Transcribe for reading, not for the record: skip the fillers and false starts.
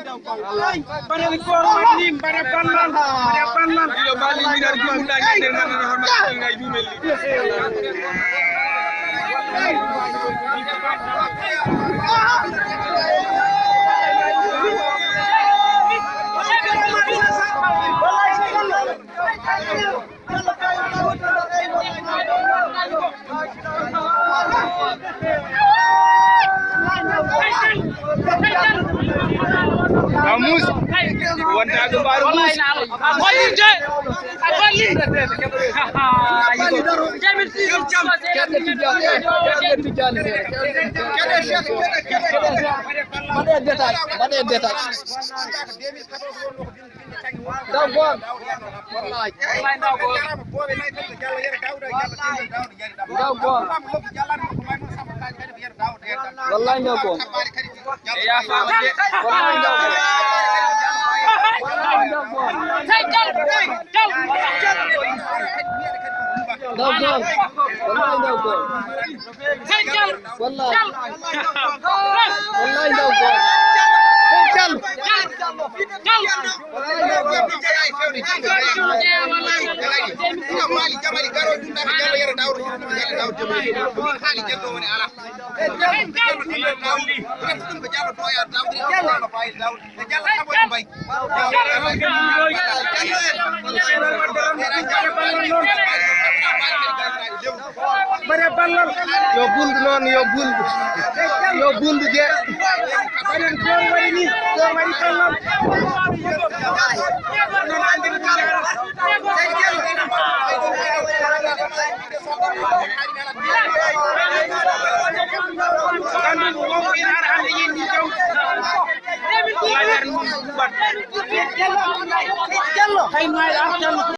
Barel ko manim bare panlan yo bali mi dar ko nda ngene na hormat ngay jumel Kamus wanda ga baru mus agoli je agoli jamil si jam bade deta daw gol wallahi daw gol wallahi daw gol ya fa wallahi daw gol bare ballal yo bundu non yo bundu je baren ko wari ni ko wari ballal